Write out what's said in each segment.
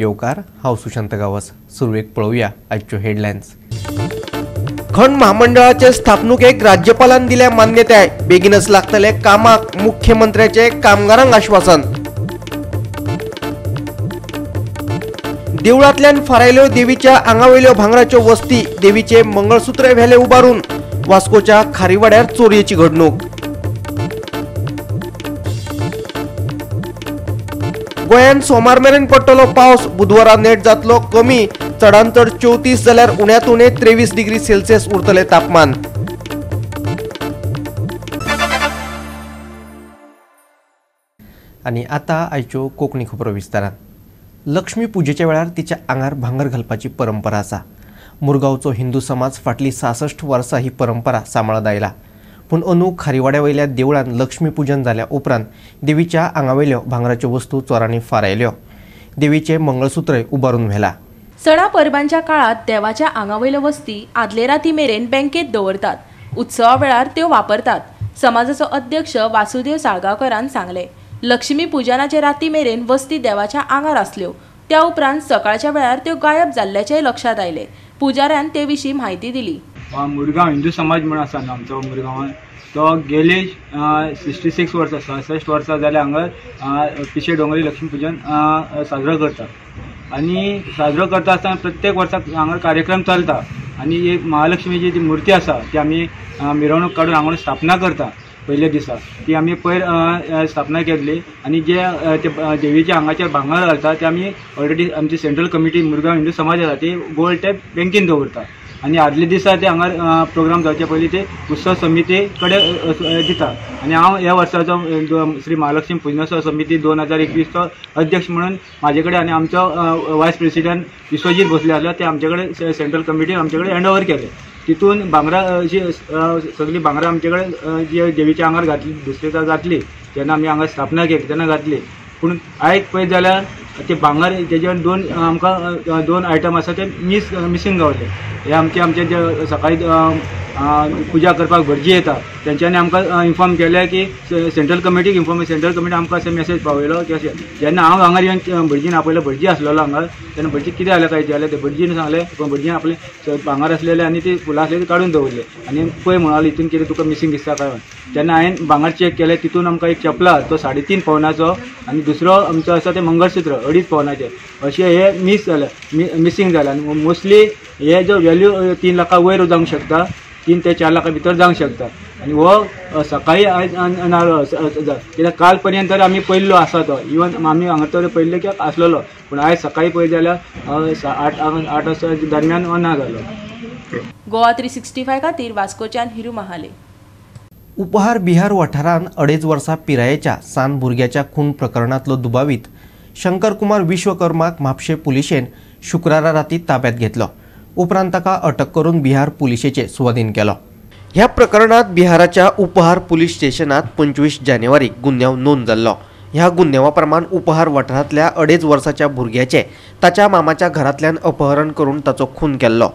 येवकार हांव सुशांत गावस. सुरवेक पळोवया आजच्यो हेडलायन्स. खंड महामंडळाचे स्थापणुकेक राज्यपालान दिल्या मान्यताय. बेगीनच लागतले कामाक. मुख्यमंत्र्याचे कामगारांक आश्वासन. देवळांतल्यान फारायल्यो देवीच्या आंगावयल्यो भांगराच्यो वस्ती. देवीचे मंगळसूत्र व्हेले उबारून. वास्कोच्या खारीवाड्यार चोरयेची घडणूक. गोंयान सोमार मेरेन पडटलो पावस. बुधवारा नेट जातलो कमी. चडांत चड 34 जाल्यार उण्यात उणे 23 डिग्री सेल्सियस उरतले तापमान. आनी आतां आयच्यो कोंकणी खबरो विस्तारान. लक्ष्मी पुजेच्या वेळार तिच्या आंगार भांगर घालपाची परंपरा आसा. मुरगांवचो हिंदू समाज फाटली 66 वर्सां ही परंपरा सांबाळत आयला. पूण अंदू खारीवाड्या वयल्या देवळान लक्ष्मी पूजन जाल्या उपरांत देवीच्या आंगावयल्यो भांगराच्यो वस्तू चोरांनी फारायल्यो. देवीचे मंगळसूत्रय उबारून व्हेला. सणा परबांच्या काळात देवाच्या आंगावयल्यो वस्ती आदले राती मेरेन बँकेत दवरतात. उत्सवा वेळार त्यो वापरतात. समाजाचो अध्यक्ष वासुदेव साळगांवकरान सांगले. लक्ष्मी पुजनाचे राती मेरेन वस्ती देवाच्या आंगार आसल्यो. त्या उपरांत सकाळच्या वेळार त्यो गायब जाल्ल्याचे लक्षात आयले. पुजाऱ्यान ते विशीं म्हायती दिली. मुरगांव हिंदू समाज म्हणून आसा आमचो मुरगांवान, तो गेले 66 वर्सां 66 वर्सां जाल्या हांगा पिशे डोंगरी लक्ष्मी पूजन साजरो करता. आनी साजरो करता आसतना प्रत्येक वर्साक हांगा कार्यक्रम चलता. आनी एक महालक्ष्मीची जी मूर्ती आसा ती आमी मिरवणूक काडून हांगा स्थापना करता. पयल्या दिसा ती आमी पयर स्थापना केल्ली. आनी जे देवीच्या हांगाचेर भांगर घालता ते आमी ऑलरेडी आमची सेंट्रल कमिटी मुरगांव हिंदू समाज आसा ती गोल्ड ते बँकेन दवरता. आनी आदले दिसा ते हांगा प्रोग्राम जावचे पयलीं ते उत्सव समिती कडेन दिता. आनी हांव ह्या वर्साचो श्री महालक्ष्मी पुजनोत्सव समिती 2021चो अध्यक्ष म्हणून म्हाजे कडेन आनी आमचो वायस प्रेसिडेंट विश्वजीत भोसले आसलो ते आमचे कडेन सेंट्रल कमिटीन आमचे कडेन हँड ओवर केले. तितून भांगरां अशी सगळी भांगरां आमचे कडेन जी देवीच्या आंगार घातली दुसरे दिसा घातली जेन्ना आमी हांगा स्थापना केली तेन्ना घातली. पूण आयज पळयत जाल्यार ते भांगर तेजे आमकां दोन आयटम आसा ते मिसींग गावले. हे आमचे जे सकाळी पुजा करपाक भटजी येता तेंच्यांनी आमकां इन्फॉर्म केलें की सेंट्रल कमिटीक सेंट्रल कमिटी आमकां अशें मेसेज पावयलो की अशें. जेन्ना हांव हांगा येवन भटजीन आपयलो, भटजी आसलेलो हांगा, तेन्ना भटजी कितें जालें काय जाल्यार ते भटजीन सांगलें पण भटजीन आपले भांगर आसलेले आनी ती फुलां आसलेली काडून दवरले. आनी पळय म्हणालो हितून कितें तुका मिसींग दिसता काय. जेन्ना हांवें भांगर चॅक केलें तितून आमकां एक चपला तो 3.5 पवनाचो आनी दुसरो आमचो आसा ते मंगळसूत्र 2.5 पवनाचे अशें हे मिसींग जालें. आनी मोस्टली हे जो व्हॅल्यू 3 लाखां वयर जावंक शकता, 3 ते 4 लाखां भितर जावंक शकता. आनी हो सकाळी आयज कित्याक काल पर्यंत तर आमी पयल्लो आसा तो इवन आमी हांगा तर पयल्ले की आसलेलो. पूण आयज सकाळी पळयत जाल्यार 8 वर्सां दरम्यान ना जालो. गोवा 365 खातीर वास्कोच्यान हिरू महाले. उपहार बिहार वाठारांत 2.5 वर्सां पिरायेच्या सान भुरग्याच्या खून प्रकरणांतलो दुबावीत शंकरकुमार विश्वकर्माक म्हापशे पुलिशेन शुक्रारा राती ताब्यात घेतलो. उपरांत ताका अटक करून बिहार पुलिशेचे सुवाधीन केलो. ह्या प्रकरणात बिहाराच्या उपहार पुलीस स्टेशनात 25 जानेवारीक गुन्यांव नोंद जाल्लो. ह्या गुन्यांवा प्रमाण उपहार वाठारांतल्या 2.5 वर्साच्या भुरग्याचे ताच्या मामाच्या घरांतल्यान अपहरण करून ताचो खून केल्लो.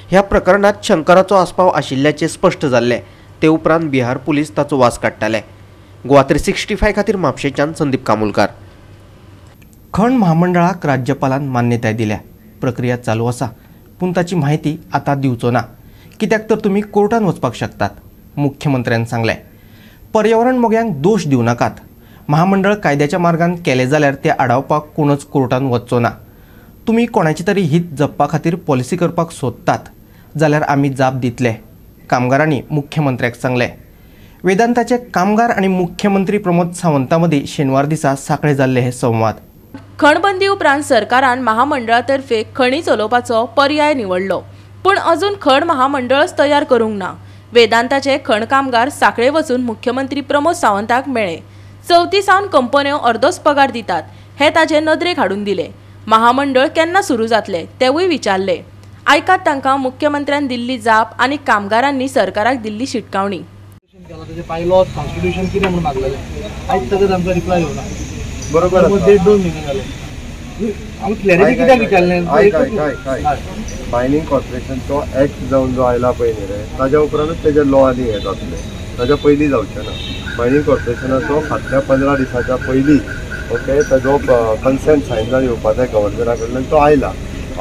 ह्या प्रकरणात शंकराचो आस्पाव आशिल्ल्याचे स्पश्ट जाल्ले. ते उपरांत बिहार पुलीस ताचो वास काडटाले. गोवा 365 खातीर म्हापशेच्यान संदीप कामुलकार. खंड महामंडळाक राज्यपालान मान्यताय दिल्या. प्रक्रिया चालू आसा पूण ताची म्हायती आतां दिवचो ना. कित्याक तर तुमी कोर्टान वचपाक शकतात. मुख्यमंत्र्यान सांगलें. पर्यावरण मोग्यांक दोश दिवं नाकात. महामंडळ कायद्याच्या मार्गान केले जाल्यार ते आडावपाक कोणूच कोर्टान वचचो ना. तुमी कोणाची तरी हित जपपा खातीर पॉलिसी करपाक सोदतात जाल्यार आमी जाप दितले. कामगारांनी मुख्यमंत्र्याक सांगलें. वेदांताचे कामगार आनी मुख्यमंत्री प्रमोद सावंता मदीं शेनवार दिसा सांखळे जाल्ले हे संवाद. खणबंदी उपरांत सरकारान महामंडळातर्फे खणी चलोवपाचो पर्याय निवडलो. पूण अजून खण महामंडळच तयार करूंक ना. वेदांताचे खण कामगार सांखळे वचून मुख्यमंत्री प्रमोद सावंताक मेळ्ळे. 34 सावन कंपन्यो अर्दोच पगार दितात हे ताचे नदरेक हाडून दिले. महामंडळ केन्ना सुरू जातले तेवूय विचारले. आयकात तांकां मुख्यमंत्र्यान दिल्ली जाप आनी कामगारांनी सरकाराक दिल्ली शिटकावणी. बरोबर मायनिंग कॉर्पोरेशनचो ऍक्ट जावन जो आयला पळय न्ही रे ताज्या उपरांतूच तेजे लॉ आनी हे जातले. ताज्या पयलीं जावचें ना. मायनिंग कॉर्पोरेशनाचो फाटल्या 15 दिसाच्या पयलीं ओके ताजो कन्सेंट सायन जावन येवपा जाय गव्हर्नमेंटा कडल्यान तो आयला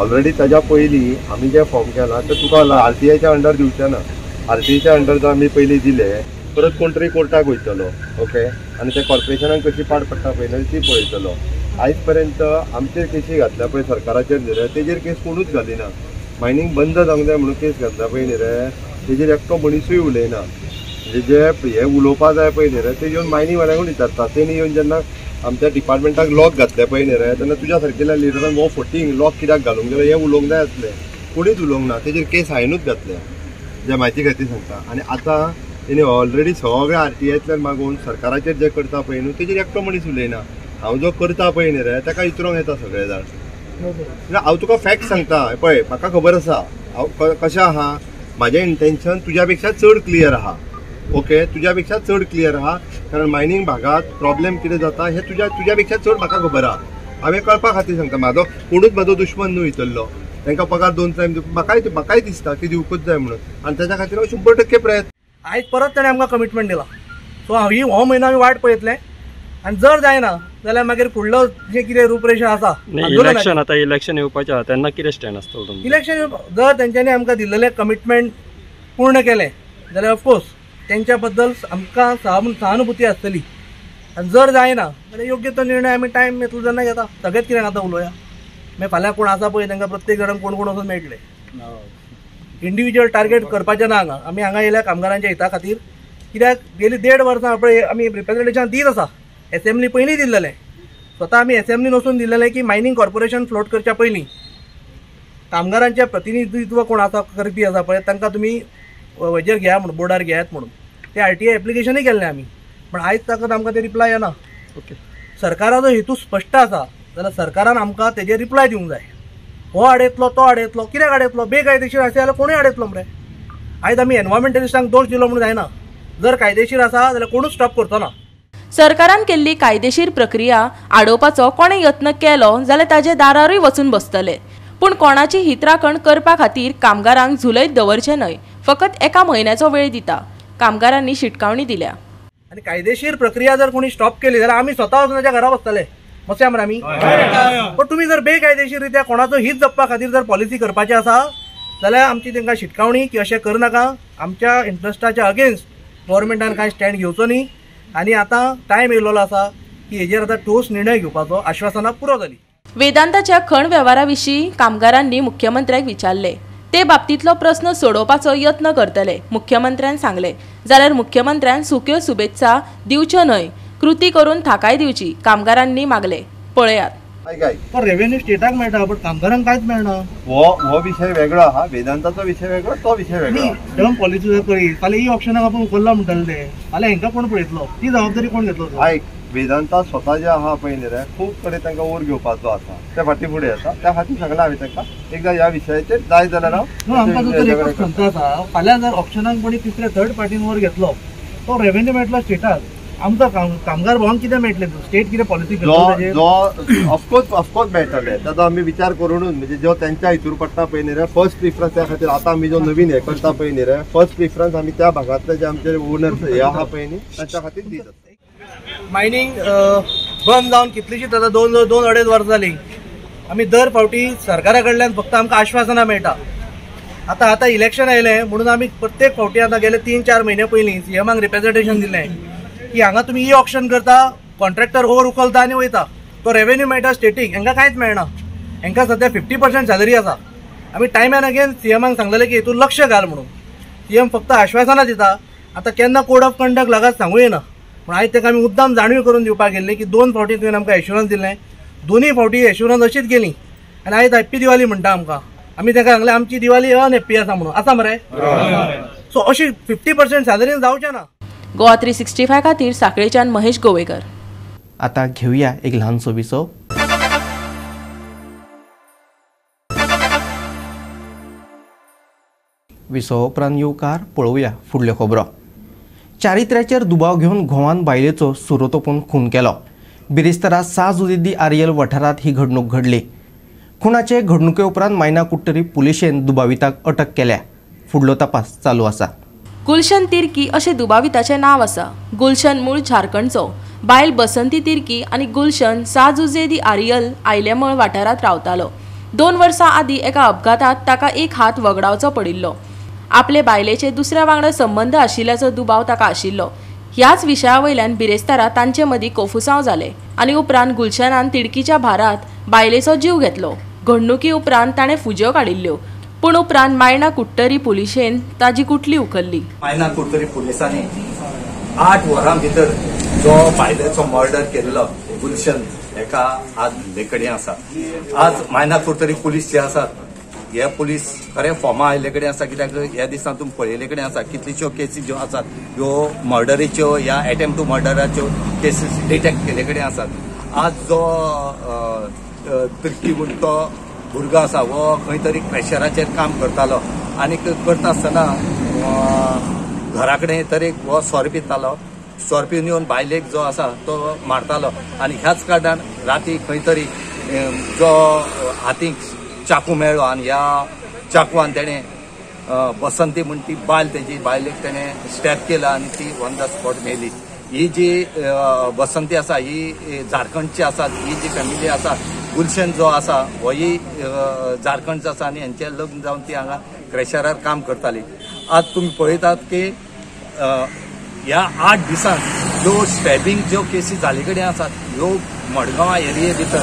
ऑलरेडी ताज्या पयलीं आमी जे फॉर्म केला ते तुका RTIच्या अंडर दिवचे ना RTIच्या अंडर जर आमी पयलीं दिले परत कोण तरी कोर्टाक वयतलो ओके आनी ते कॉर्पोरेशनाक कशी पाड पडटा पळय ती पळयतलो आयज पर्यंत आमचेर केसी घातल्या पळय सरकाराचेर न्ही रे तेजेर केस कोणूच घालिना मायनींग बंद जावंक जाय म्हणून केस घातल्या पळय न्ही रे तेजेर एकटो मनीसूय उलयना म्हणजे जे हे उलोवपा जाय पळय न्ही रे ते येवन मायनींगवाल्यांकूच विचारता तेणी येवन जेन्ना आमच्या डिपार्टमेंटाक लॉक घातले पळय न्ही रे तेन्ना तुज्या सारकेल्या लिडरान हो फटींग लॉक कित्याक घालूंक गेलो हें उलोवंक जाय आसलें कोणीच उलोवंक ना तेजेर केस हांवेनूच घातल्या जे म्हायती खातीर सांगता आनी आतां तेणी ऑलरेडी सगळ्या RTIतल्यान मागून सरकाराचेर जे करता पळय न्हू तेजेर एकटो मनीस उलयना हांव जो करता पळय न्ही रे ताका विचारूंक येता सगळे जाण हांव तुका फॅक्ट सांगता पळय म्हाका खबर आसा हांव कशें आहा म्हाजें इंटेन्शन तुज्या पेक्षा चड क्लियर आहा ओके तुज्या पेक्षा चड क्लियर आहा कारण मायनींग भागात प्रॉब्लेम कितें जाता हें तुज्या पेक्षा चड म्हाका खबर आहा हांवें कळपा खातीर सांगता म्हाजो कोणूच म्हाजो दुश्मन न्हू भितरलो तांकां पगार 2 टायम म्हाकाय दिसता की दिवकूच जाय म्हणून आनी ताच्या खातीर हांव 100% प्रयत्न आयज परत ताणें आमकां कमिटमेंट दिला सो हो म्हयनो आमी वाट पळयतले आनी जर जायना जाल्यार मागीर फुडलो जे कितें रूपरेषा आसा इलेक्शन आतां इलेक्शन येवपाचें आहा तेन्ना कितें स्टँड आसतलो तुमचो इलेक्शन जर तेंच्यांनी आमकां दिल्लेले कमिटमेंट पूर्ण केले जाल्यार ऑफकोर्स तेंच्या बद्दल आमकां सहानुभुती आसतली आनी जर जायना जाल्यार योग्य तो निर्णय आमी टायम येतलो जेन्ना घेता सगळेच कित्याक आतां उलोवया मागीर फाल्यां कोण आसा पळय तांकां प्रत्येक जाणांक कोण कोण वचून मेळटले इंडिविज्युअल टार्गेट करपाचें ना आमी हांगा येयल्या कामगारांच्या हिता खातीर कित्याक गेली 1.5 वर्सां पळय आमी रिप्रेझेंटेशन दीत आसा एसेंब्ली पयलीं दिल्लेलें स्वता आमी एसेंब्लीन वचून दिल्लेलें की मायनींग कॉर्पोरेशन फ्लोट करच्या पयलीं कामगारांचें प्रतिनिधित्व कोण आसा करपी आसा पळय तांकां तुमी हेजेर घेया म्हणून बोर्डार घेयात म्हणून ते RTI एप्लिकेशनूय केल्लें आमी पण आयज ताका आमकां ते रिप्लाय येना ओके सरकाराचो हेतू स्पश्ट आसा जाल्यार सरकारान आमकां तेजेर रिप्लाय दिवंक जाय हो आडयतलो तो आडयतलो कित्याक आडयतलो बेकायदेशीर आसा जाल्यार कोणूय आडयतलो मरे आयज आमी एनवायरमेंटलिस्टांक दोश दिलो म्हणून जायना जर कायदेशीर आसा जाल्यार कोणूच स्टॉप करचो ना सरकारान केल्ली कायदेशीर प्रक्रिया आडोवपाचो कोणें यत्न केलो जाल्यार ताचे दारारूय वचून बसतले पूण कोणाची हित राखण करपा खातीर कामगारांक झुलयत दवरचें न्हय फकत एका म्हयन्याचो वेळ दिता कामगारांनी शिटकावणी दिल्या आनी कायदेशीर प्रक्रिया जर कोणी स्टॉप केली जाल्यार आमी स्वता वचून ताच्या घरा बसतले बसया मरे आमी पण तुमी जर बेकायदेशीर रित्या कोणाचो हित जपपा खातीर जर पॉलिसी करपाची आसा जाल्यार आमची तांकां शिटकावणी की अशें करनाका आमच्या इंट्रस्टाच्या अगेन्स्ट गव्हर्मेंटान कांय स्टँड घेवचो न्ही आनी आतां टायम येयल्लो आसा की हेजेर आतां ठोस निर्णय घेवपाचो आश्वासनां पुरो जाली वेदांताच्या खण वेव्हाराविशीं कामगारांनी मुख्यमंत्र्याक विचारले ते बाबतींतलो प्रस्न सोडोवपाचो यत्न करतले मुख्यमंत्र्यान सांगले जाल्यार मुख्यमंत्र्यान सुक्यो शुभेच्छा दिवच्यो न्हय कृती करून थाकाय दिवची कामगारांनी मागले पळयात पण रेव्हेन्यू स्टेटाक मेळटा पण कामगारांक कांयच मेळना हो विषय वेगळो आहा वेदांताचो विषय वेगळो तो विषय वेगळो टर्म पॉलिसी जर करी फाल्यां ई ऑप्शनाक आपूण उखल्ला म्हणटाले ते फाल्यां हेंकां कोण पळयतलो ती जबाबदारी कोण घेतलो आयक वेदांता स्वता जे आहा पळय न्ही रे खूब कडेन तांकां ओर घेवपाचो आसा त्या फाटी फुडें आसा त्या खातीर सांगला हांवें तांकां एकदां ह्या विशयाचेर जाय जाल्यार आमकां जो एकच खंत आसा फाल्यां जर ऑप्शनाक कोणी तिसऱ्या थर्ड पार्टीन वर घेतलो तो रेव्हेन्यू मेळटलो स्टेटाक आमकां कामगार भावांक कितें मेळटलें स्टेट कितें पॉलिसी जो ऑफकोर्स मेळटले ताचो आमी विचार करूनच म्हणजे जो तेंच्या हितूर पडटा पळय न्ही रे फर्स्ट प्रिफरन्स त्या खातीर आतां आमी जो नवीन हे करता पळय न्ही रे फर्स्ट प्रिफरन्स आमी त्या भागांतले जे आमचे ओनर्स हे आहा पळय न्ही तांच्या खातीर दीत आसता मायनींग बंद जावन कितलीशींच आतां 2-2.5 वर्सां जालीं आमी दर फावटी सरकारा कडल्यान फक्त आमकां आश्वासनां मेळटा आतां इलेक्शन आयलें म्हणून आमी प्रत्येक फावटी आतां गेले 3-4 म्हयने पयलीं सीएमाक रिप्रेझेंटेशन दिलें की हांगा तुमी ई ऑप्शन करता कॉन्ट्रॅक्टर ओवर उखलता आनी वयता तो रेव्हेन्यू मेळटा स्टेटीक हांकां कांयच मेळना हांकां सद्या 50% सॅलरी आसा आमी टायम एंड अगेन सीएमाक सांगलेलें की हेतून लक्ष घाल म्हणून सीएम फक्त आश्वासनां दिता आतां केन्ना कोड ऑफ कंडक्ट लागात सांगूं येना पूण आयज ताका आमी मुद्दाम जाणीव करून दिवपाक गेल्ली की 2 फावटी तुवें आमकां एश्युरन्स दिलें दोनूय फावटी एश्युरन्स अशीच गेली आनी आयज हॅप्पी दिवाळी म्हणटा आमकां आमी ताका सांगलें आमची दिवाळी अनहॅप्पी आसा म्हणून आसा मरे सो अशी 50% सॅलरीन जावचें ना GOA365 खातीर साखळेच्यान महेश गोवेकर आता घेऊया एक ल्हानसो विसो विसो उपरांत येवकार पळोवया फुडल्यो खबरो चारित्र्याचेर दुबाव घेवन घोवान बायलेचो सुरतोपून खून केलो बिरेस्तारा साजुदिद्दी आर्यल वाठारांत ही घडणूक घडली खुनाचे घडणुके उपरांत मायना कुट्टरी पुलिशेन दुबाविताक अटक केल्या फुडलो तपास चालू आसा गुलशन तिर्की अशें दुबाविताचें नांव आसा गुलशन मूळ झारखंडचो बायल बसंती तिर्की आणि गुलशन साजुजेदी आरियल आयलेमळ वाठारात रावतालो. 2 वर्सां आदीं एका अपघातात ताका एक हात वगडावचो पडिल्लो. आपले बायलेचे दुसऱ्या वांगडा संबंध आशिल्ल्याचो दुबाव ताका आशिल्लो. ह्याच विशया वयल्यान बिरेस्तारा तांचे मदीं कोफुसांव जाले आनी उपरांत गुलशनान तिडकीच्या भारात बायलेचो जीव घेतलो. घडणुकी उपरांत ताणें फुज्यो काडिल्ल्यो, पूण उपरांत मायना कुट्टरी पुलिशेन ताजी कुटली उखल्ली. मायना कुट्टरी पुलिसांनी 8 वरां भितर जो बायलेचो मर्डर केल्लो गुलशन हेका आज लेकडे आसा. आज मायना कुट्टरी पुलीस जे आसात हे पुलीस खरे फॉर्मा आयले कडेन आसा, कित्याक ह्या दिसा तुमी पळयले कडेन आसा कितल्योश्यो केसीस ज्यो आसात ह्यो मर्डरीच्यो या अटेम्प्ट टू मर्डराच्यो केसीस डिटेक्ट केले कडेन आसात. आज जो तुर्की म्हणटा तो भुरगो आसा हो खंय तरी क्रॅशराचेर काम करतालो आनी करता आसतना घरा कडेन तर एक हो सोरो पितालो. सोरो पिवन येवन बायलेक जो आसा तो मारतालो आनी ह्याच कारणान राती खंय तरी जो हातीक चाकू मेळ्ळो आनी ह्या चाकवान तेणें बसंती म्हण ती बायल तेजी बायलेक तेणें स्टॅप केला आनी ती ऑन द स्पॉट मेली. ही जी बसंती आसा ही झारखंडची आसा. ही जी फॅमिली आसा गुलशन जो आसा हो ही झारखंडचो आसा आनी हेंचें लग्न जावन ती हांगा क्रॅशरार काम करताली. आज तुमी पळयतात की ह्या 8 दिसांत ज्यो स्टॅबिंग ज्यो केसी जाले कडेन आसात ह्यो मडगांव एरिये भितर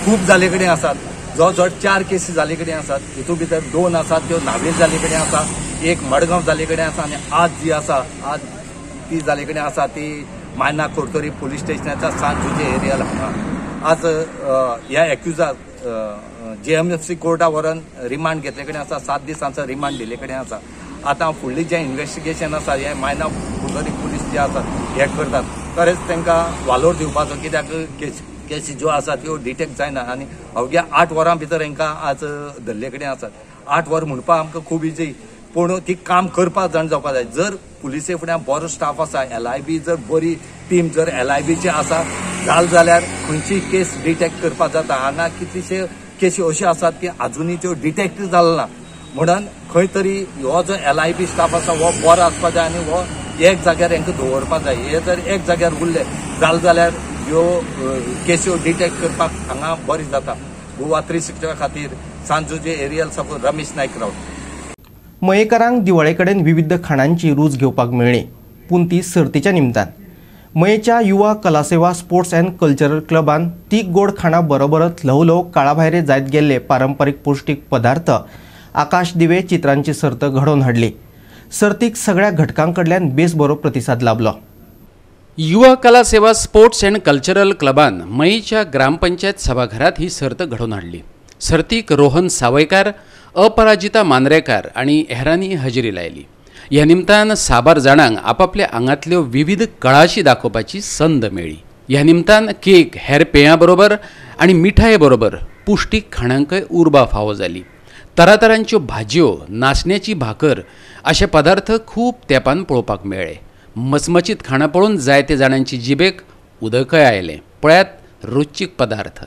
खूब जाले कडेन आसात. जवळ 4 केसी जाले कडेन आसात. हितून भितर 2 आसात त्यो नावेल जाले कडेन आसा, एक मडगांव जाले कडेन आसा आनी आज जी आसा आज ती जाले कडेन आसा ती मायना कुट्टरी पुलीस स्टेशनाच्या सांजुजे एरियाला हांगा. आज ह्या एक्युजाक JMFC कोर्टा व्हरून रिमांड घेतले कडेन आसा. 7 दिसांचो रिमांड दिले कडेन आसा. आतां फुडली जें इन्व्हेस्टिगेशन आसा हें मायना कुट्टरी पुलीस जे आसात हे करतात. खरेंच तांकां वालोर दिवपाचो, कित्याक केसी ज्यो आसात त्यो डिटेक्ट जायना आनी अवघ्या 8 वरां भितर हांकां आज धरले कडेन आसात. 8 वर म्हणपाक आमकां खूब इजी, पूण ती काम करपाक जाण जावपाक जाय. जर पुलिसे फुड्यान बरो स्टाफ आसा, LIB जर बरी टीम जर LIBची आसा जाल्यार खंयची केस डिटेक्ट करपाक जाता. हांगा कितलीशे केसी अश्यो आसात की आजुनूय त्यो डिटेक्ट जाल्यो ना. म्हणून खंय तरी हो जो LIB स्टाफ आसा हो बरो आसपाक जाय आनी हो एक जाग्यार हांकां दवरपाक जाय. हे जर एक जाग्यार उरले जाल्यार ह्यो केस्यो डिटेक्ट करपाक हांगा बरी जाता. गोवा 365 खातीर सांजुजे एरियल साकून रमेश नायक रावता. मयेकारांक दिवाळे कडेन विविध खाणांची रूच घेवपाक मेळ्ळी, पूण ती सर्तीच्या निमतान. मयेच्या युवा कलासेवा स्पोर्ट्स अँड कल्चरल क्लबान तीग गोड खाणां बरोबरच ल्हव ल्हव काळाभायरे जायत गेल्ले पारंपारीक पौश्टीक पदार्थ आकाश दिवे चित्रांची सर्त घडोवन हाडली. सर्तीक सगळ्या घटकां कडल्यान बेस बरो प्रतिसाद लाभलो. युवा कला सेवा स्पोर्ट्स अँड कल्चरल क्लबान मयेच्या ग्रामपंचायत सभाघरात ही सर्त घडोवन हाडली. सर्तीक रोहन सावयकार, अपराजिता मांद्रेकार आणि हेरांनी हजेरी लायली. ह्या निमतान साबार जाणांक आपापल्या आंगातल्यो विविध कळाशी दाखोवपाची संद मेळ्ळी. ह्या निमतान केक, हेर पेयां बरोबर आणि मिठाये बरोबर पुष्टीक खाणांकय उर्बा फावो जाली. तरातरांच्यो भाजयो, नाचण्याची भाकर अशे पदार्थ खूब तेंपान पळोवपाक मेळ्ळे. मचमचीत खाणां पळोवन जायते जाणांची जिबेक उदकय आयलें. पळयात रुचीक पदार्थ.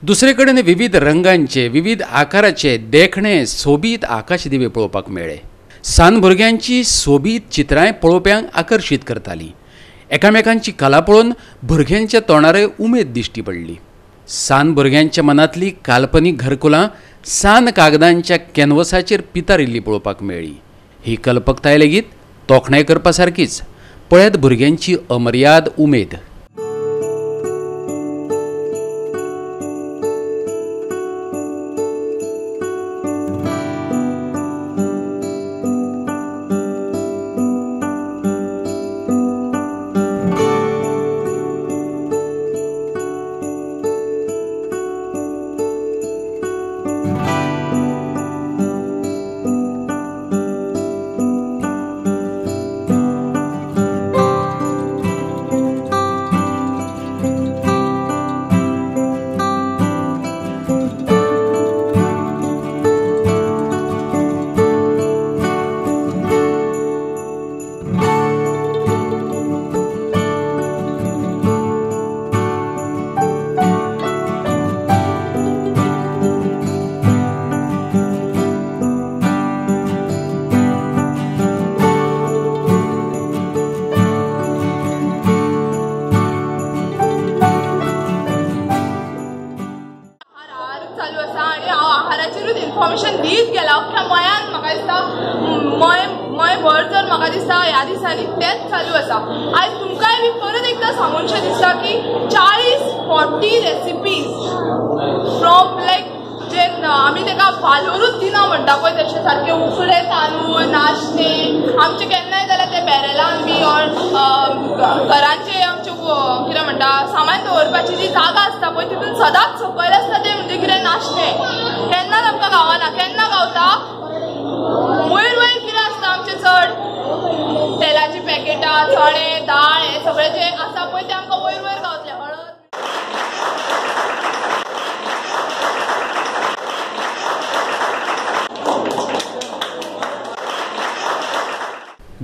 दुसरे कडेन विविध रंगांचे विविध आकाराचे देखणे सोबीत आकाश दिवे पळोवपाक मेळ्ळे. सान भुरग्यांची सोबीत चित्रांय पळोवप्यांक आकर्शीत करताली. एकामेकांची कला पळोवन भुरग्यांच्या तोंडारय उमेद दिश्टी पडली. सान भुरग्यांच्या मनांतली काल्पनीक घरकुलां सान कागदांच्या कॅनवसाचेर पितारिल्ली पळोवपाक मेळ्ळी. ही कल्पकताय लेगीत तोखणाय करपा सारकीच. पळयत भुरग्यांची अमर्याद उमेद. चालू आसा आनी हांव आहाराचेरूच इन्फॉर्मेशन दीत गेला. अख्ख्या मयान म्हाका दिसता मय भर जर म्हाका दिसता ह्या दिसांनी तेच चालू आसा. आयज तुमकांय बी परत एकदां सांगूनशें दिसता की 40-40 रेसिपीज फ्रॉम लायक जे आमी ताका वालोरूच दिना म्हणटा पळय तशें सारके उकडे तांदूळ नाश्ते आमचे केन्नाय जाल्यार ते बॅरलान बी ऑर घरांचे आमचे कितें म्हणटा सामान दवरपाची जी जागा आसता पळय तितून सदांच सकयल आसता ते म्हणजे कितें नाश्ते. केन्नाच आमकां गावना. केन्ना गावता वयर वयर कितें आसता आमचें चड तेलाची पॅकेटां चणे दाळ हे सगळें जे आसा पळय ते आमकां वयर वयर गावतले. हळद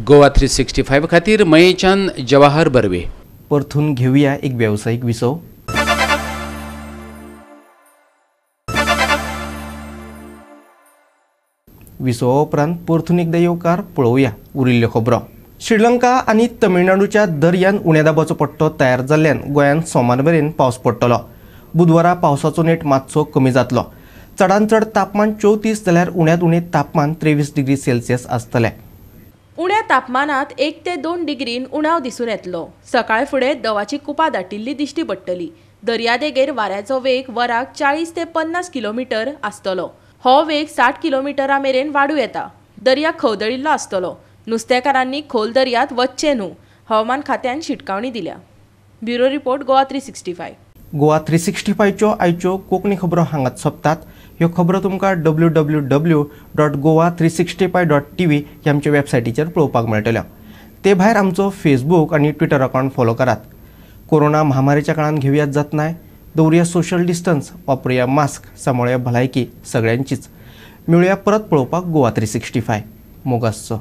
गोवा 365 खातीर मयेच्यान जवाहर बर्वे. परतून घेऊया एक व्यावसायिक विसव. विसवा उपरांत परतून एकदा येवकार पळोवया उरिल्ल्यो खबरो. श्रीलंका आनी तमिळनाडूच्या दर्यान उण्या दाबाचो पट्टो तयार जाल्ल्यान गोंयांत सोमार मेरेन पावस पडटलो. बुधवारा पावसाचो नेट मातसो कमी जातलो. चडांत चड तापमान 34 जाल्यार उण्यांत उणें तापमान 23 डिग्री सेल्सियस आसतलें. उण्या तापमानात 1 ते 2 डिग्रीन उणाव दिसून येतलो. सकाळ फुडें दवाची कुपां दाटिल्ली दिश्टी पडटली. दर्यादेगेर वाऱ्याचो वेग वराक 40 ते 50 किलोमीटर आसतलो. हो वेग 60 किलोमीटरां मेरेन वाडूं येता. दर्या खवदळिल्लो आसतलो. नुस्तेकारांनी खोल दर्यांत वचचें न्हू. हवामान खात्यान शिटकावणी दिल्या. Bureau report Goa 365. गोवा 365च्यो आयच्यो कोंकणी खबरो हांगाच सोंपतात. ह्यो खबरो तुमकां www.goa365.tv ह्या आमच्या वेबसायटीचेर पळोवपाक मेळटल्यो. ते भायर आमचो फेसबूक आनी ट्विटर अकावंट फॉलो करात. कोरोना महामारीच्या काळांत घेवयात जतनाय. दवरुया सोशल डिस्टन्स. वापरुया मास्क. सांबाळुया भलायकी सगळ्यांचीच. मेळुया परत पळोवपाक गोवा 365. मोगासचो.